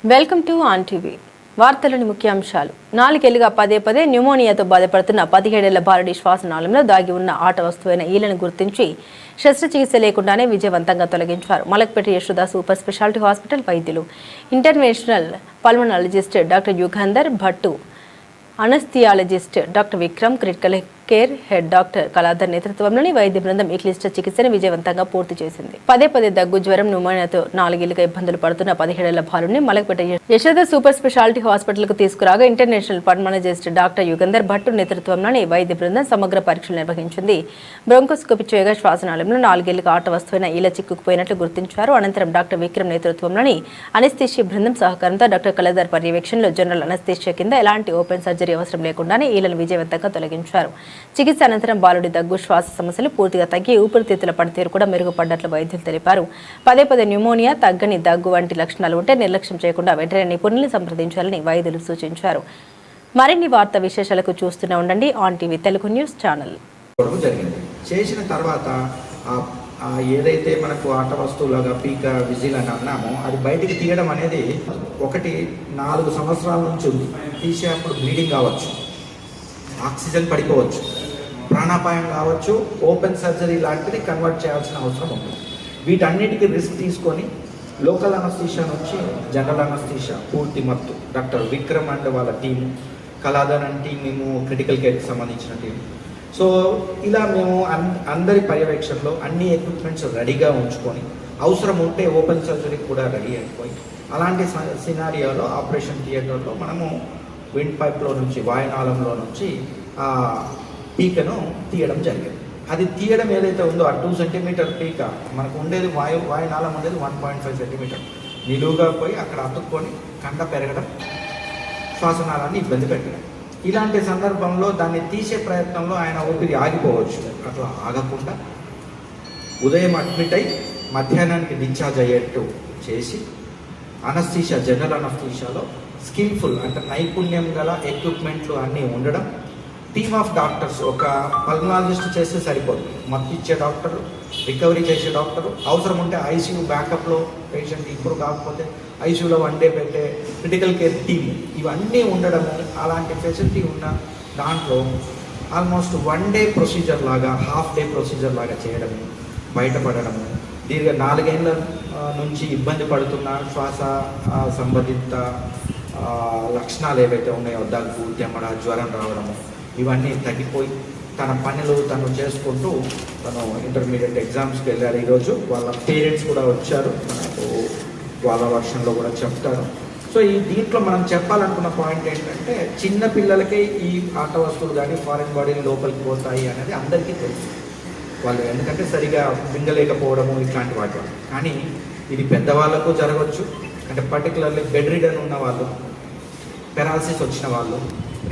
Welcome to on TV. వార్తలోని ముఖ్యాంశాలు. 4 ఏళ్లుగా పదే న్యూమోనియాతో బాధపడుతున్న 17 ఏళ్ల బాలుడి శ్వాసనాళంలో దాగి ఉన్న ఆట వస్తువైన ఈలను గుర్తించి శస్త్రచికిత్స లేకుండానే విజయవంతంగా తొలగించారు Malakpet Yashoda super speciality hospital వైద్యులు. Interventional pulmonologist doctor Yugandhar Bhattu, anaesthesiologist doctor Vikram, critical care head doctor Kaladhar నేతృత్వంలోని వైద్య బృందం ఈ క్లిష్ట చికిత్సను విజయవంతంగా పూర్తి చేసింది. పదే దగ్గు, జ్వరం, న్యూమోనియాతో 4 ఏళ్లుగా ఇబ్బందులు పడుతున్న 17 ఏళ్ల బాలుడిని మలక్పేట యశోద సూపర్ స్పెషాలిటీ హాస్పిటల్కు తీసుకురాగా international pulmonologist doctor Yugandhar Bhattu నేతృత్వంలోని వైద్య బృందం సమగ్ర పరీక్షలు నిర్వహించింది. బ్రోంకోస్కోపీ చేయగా శ్వాసనాళంలో 4 ఏళ్లుగా ఆట వస్తువైన ఈల చిక్కుకుపోయినట్లు గుర్తించారు. అనంతరం డాక్టర్ విక్రమ్ నేతృత్వంలోని అనస్థీషియా బృందం సహకారంతో డాక్టర్ కళాధర్ పర్యవేక్షణలో జనరల్ అనస్థీషియా కింద ఎలాంటి ఓపెన్ సర్జరీ అవసరం లేకుండానే ఈలను విజయవంతంగా తొలగించారు. చికిత్స అనంతరం బాలుడి దగ్గు, శ్వాస సమస్యలు పూర్తిగా తగ్గి ఊపిరితిత్తుల పనితీరు కూడా మెరుగుపడ్డట్లు వైద్యులు తెలిపారు. పదే న్యూమోనియా, తగ్గని దగ్గు వంటి లక్షణాలు ఉంటే నిర్లక్ష్యం చేయకుండా వెంటనే నిపుణుల్ని సంప్రదించాలని వైద్యులు సూచించారు. మరిన్ని వార్తా విశేషాలకు చూస్తూనే ఉండండి on TV Telugu news channel. చేసిన తర్వాత ఏదైతే మనకు ఆట వస్తువులాగా పీక, విజిల్ అని అన్నామో అది బయటికి తీయడం అనేది 4 సంవత్సరాల నుంచి తీసేటప్పుడు బ్లీడింగ్ కావచ్చు, ఆక్సిజన్ పడిపోవచ్చు, ప్రాణాపాయం కావచ్చు, ఓపెన్ సర్జరీ లాంటిది కన్వర్ట్ చేయాల్సిన అవసరం ఉంటుంది. వీటన్నిటికీ రిస్క్ తీసుకొని లోకల్ అనస్థీషియా నుంచి జనరల్ అనస్థీషియా పూర్తి మత్తు డాక్టర్ విక్రమ్ అండ్ వాళ్ళ టీము, కళాధర్ అండ్ టీం, మేము క్రిటికల్ కేర్కి సంబంధించిన టీం. సో ఇలా మేము అందరి పర్యవేక్షణలో అన్ని ఎక్విప్మెంట్స్ రెడీగా ఉంచుకొని అవసరం ఉంటే ఓపెన్ సర్జరీ కూడా రెడీ అయిపోయి అలాంటి సినారియోలో ఆపరేషన్ థియేటర్లో మనము విండ్ పైప్లో నుంచి, వాయునాళంలో నుంచి పీకను తీయడం జరిగింది. అది తీయడం ఏదైతే ఉందో ఆ 2 సెంటీమీటర్ పీక మనకు ఉండేది వాయునాళం ఉండేది 1.5 సెంటీమీటర్ నిలువుగా పోయి అక్కడ అతుక్కొని కండ పెరగడం, శ్వాసనాళాన్ని ఇబ్బంది పెట్టడం. ఇలాంటి సందర్భంలో దాన్ని తీసే ప్రయత్నంలో ఆయన ఊపిరి ఆగిపోవచ్చు. అట్లా ఆగకుండా ఉదయం అడ్మిట్ అయి మధ్యాహ్నానికి డిశ్చార్జ్ అయ్యేట్టు చేసి అనస్థీషియా, జనరల్ అనస్థీషియాలో స్కిల్ఫుల్ అంటే నైపుణ్యం గల ఎక్విప్మెంట్లు అన్నీ ఉండడం, టీమ్ ఆఫ్ డాక్టర్స్, ఒక పల్మనాలజిస్ట్ చేస్తే సరిపోదు, మత్తు ఇచ్చే డాక్టరు, రికవరీ చేసే డాక్టరు, అవసరం ఉంటే ఐసీయూ బ్యాకప్లో పేషెంట్ ఇంప్రూవ్ కాకపోతే ఐసీయూలో 1 డే పెట్టే క్రిటికల్ కేర్ టీమ్, ఇవన్నీ ఉండడము. అలాంటి ఫెసిలిటీ ఉన్న దాంట్లో ఆల్మోస్ట్ 1 డే ప్రొసీజర్ లాగా, హాఫ్ డే ప్రొసీజర్ లాగా చేయడము, బయటపడడము. 4 ఏళ్ళ నుంచి ఇబ్బంది పడుతున్న శ్వాస సంబంధిత లక్షణాలు ఏవైతే ఉన్నాయో, దగ్గు, తెమ్మడ, జ్వరం రావడము, ఇవన్నీ తగ్గిపోయి తన పనులు తను చేసుకుంటూ తను ఇంటర్మీడియట్ ఎగ్జామ్స్కి వెళ్ళారు. ఈరోజు వాళ్ళ పేరెంట్స్ కూడా వచ్చారు, మనకు వాళ్ళ వర్షన్లో కూడా చెప్తారు. సో దీంట్లో మనం చెప్పాలనుకున్న పాయింట్ ఏంటంటే, చిన్న పిల్లలకే ఈ ఆట వస్తువులు కానీ ఫారిన్ బాడీలు లోపలికి పోతాయి అనేది అందరికీ తెలుసు. వాళ్ళు ఎందుకంటే సరిగా మింగలేకపోవడము ఇట్లాంటి వాటి వల్ల. కానీ ఇది పెద్దవాళ్ళకు జరగవచ్చు. అంటే పర్టికులర్లీ బెడ్ రిడన్ ఉన్న వాళ్ళు, పెరాలసిస్ వచ్చిన వాళ్ళు,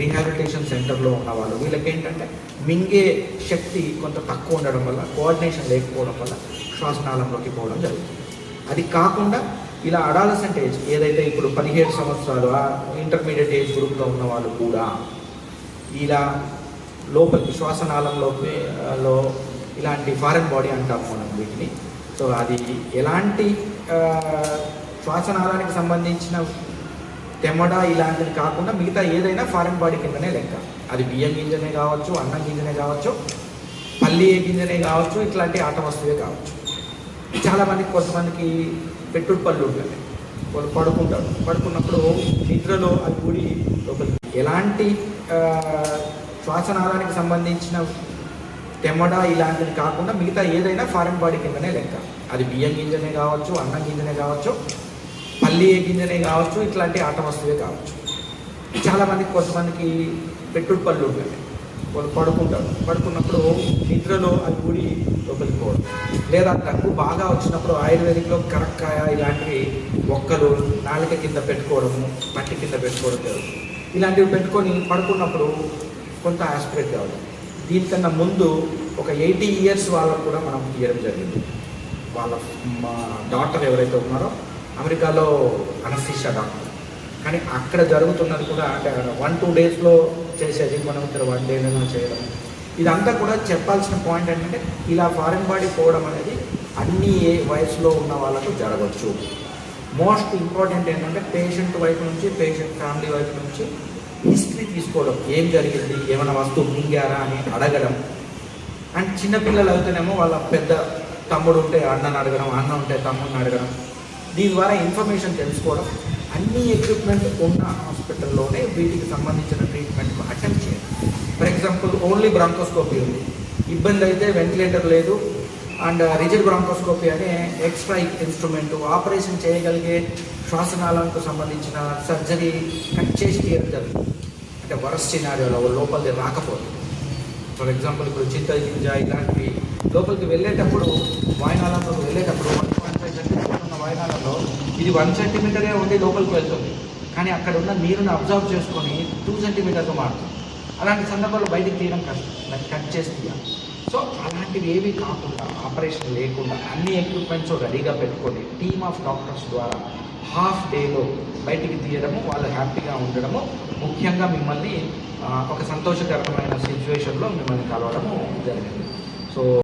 రీహాబిలిటేషన్ సెంటర్లో ఉన్న వాళ్ళు, వీళ్ళకి ఏంటంటే మింగే శక్తి కొంత తక్కువ ఉండడం వల్ల, కోఆర్డినేషన్ లేకపోవడం వల్ల శ్వాసనాళంలోకి పోవడం జరుగుతుంది. అది కాకుండా ఇలా అడాలసెంట్ ఏజ్ ఏదైతే ఇప్పుడు 17 సంవత్సరాలు ఇంటర్మీడియట్ ఏజ్ గ్రూప్లో ఉన్న వాళ్ళు కూడా ఇలా లోపలికి శ్వాసనాళంలో ఇలాంటి ఫారెన్ బాడీ అంటాము మనం వీటిని. సో అది ఎలాంటి శ్వాసనాళానికి సంబంధించిన తెమ్మడ ఇలాంటివి కాకుండా మిగతా ఏదైనా ఫారెన్ బాడీ కిందనే లెక్క. అది బియ్యం గింజనే కావచ్చు, అన్నం గింజనే కావచ్చు, పల్లి గింజనే కావచ్చు, ఇట్లాంటి ఆట వస్తువే కావచ్చు. చాలామందికి, కొంతమందికి పెట్టుడు పళ్ళు ఉంటాయి, వాళ్ళు పడుకుంటారు. పడుకున్నప్పుడు నిద్రలో అది కూడి లోపలికి ఎలాంటి శ్వాసనాళానికి సంబంధించిన తెమ్మడ ఇలాంటివి కాకుండా మిగతా ఏదైనా ఫారెన్ బాడీ కిందనే లెక్క. అది బియ్యం గింజనే కావచ్చు, అన్నం గింజనే కావచ్చు, పల్లి గింజనే కావచ్చు, ఇట్లాంటి ఆట వస్తువే కావచ్చు. చాలామందికి, కొంతమందికి పెట్టుడు పళ్ళు ఉంటాయి, వాళ్ళు పడుకుంటారు. పడుకున్నప్పుడు నిద్రలో అది కూడి లోపలికి పోవడం, లేదా దగ్గు బాగా వచ్చినప్పుడు ఆయుర్వేదిక్లో కరక్కాయ ఇలాంటివి ఒక్కలు నాలుక కింద పెట్టుకోవడము, పట్టి కింద పెట్టుకోవడం జరుగుతుంది. ఇలాంటివి పెట్టుకొని పడుకున్నప్పుడు కొంత ఆస్పిరేట్ కావడం. దీనికన్నా ముందు ఒక 80 ఇయర్స్ వాళ్ళకు కూడా మనం తీయడం జరిగింది. వాళ్ళ డాక్టర్ ఎవరైతే ఉన్నారో అమెరికాలో అనస్థీషియా డాక్టర్, కానీ అక్కడ జరుగుతున్నది కూడా అంటే 1-2 డేస్లో చేసేది మనం ఇక్కడ 1 డేలో చేయడం. ఇదంతా కూడా చెప్పాల్సిన పాయింట్ ఏంటంటే, ఇలా ఫారిన్ బాడీ పోవడం అనేది అన్ని వయసులో ఉన్న వాళ్ళకు జరగవచ్చు. మోస్ట్ ఇంపార్టెంట్ ఏంటంటే పేషెంట్ వైపు నుంచి, పేషెంట్ ఫ్యామిలీ వైపు నుంచి హిస్టరీ తీసుకోవడం, ఏం జరిగింది, ఏమైనా వస్తువు మింగారా అని అడగడం. అండ్ చిన్నపిల్లలు అయితేనేమో వాళ్ళ పెద్ద తమ్ముడు ఉంటే అన్నని అడగడం, అన్న ఉంటే తమ్ముడిని అడగడం. దీని ద్వారా ఇన్ఫర్మేషన్ తెలుసుకోవడం. అన్ని ఎక్విప్మెంట్ ఉన్న హాస్పిటల్లోనే వీటికి సంబంధించిన ట్రీట్మెంట్ అటెంప్ట్ చేయాలి. ఫర్ ఎగ్జాంపుల్ ఓన్లీ బ్రాంకోస్కోపీ ఉంది, ఇబ్బంది అయితే వెంటిలేటర్ లేదు అండ్ రిజిడ్ బ్రాంకోస్కోపీ అనే ఎక్స్ట్రా ఇన్స్ట్రుమెంట్, ఆపరేషన్ చేయగలిగే శ్వాసనాళాలకు సంబంధించిన సర్జరీ కట్ చేసి తీయడం జరుగుతుంది. అంటే వరస్ట్ సినారియోలో లోపలికి రాకపోతే, ఫర్ ఎగ్జాంపుల్ ఇప్పుడు చింతగింజ ఇలాంటివి లోపలికి వెళ్ళేటప్పుడు, వాయునాళంలోకి వెళ్ళేటప్పుడు 1.5 సెంటీమీటర్ ఉన్న వాయునాళంలో ఇది 1 సెంటీమీటరే ఉండి లోపలికి వెళ్తుంది, కానీ అక్కడ ఉన్న నీరుని అబ్జర్వ్ చేసుకొని 2 సెంటీమీటర్గా మారుతుంది. అలాంటి సందర్భాల్లో బయటికి తీయడం కష్టం, దాన్ని కట్ చేసి తీయాలి. సో అలాంటివి ఏవి కాకుండా, ఆపరేషన్ లేకుండా అన్ని ఎక్విప్మెంట్స్ రెడీగా పెట్టుకొని టీమ్ ఆఫ్ డాక్టర్స్ ద్వారా హాఫ్ డేలో బయటికి తీయడము, వాళ్ళు హ్యాపీగా ఉండడము, ముఖ్యంగా మిమ్మల్ని ఒక సంతోషకరమైన సిచ్యువేషన్లో మిమ్మల్ని కలవడము జరిగింది. సో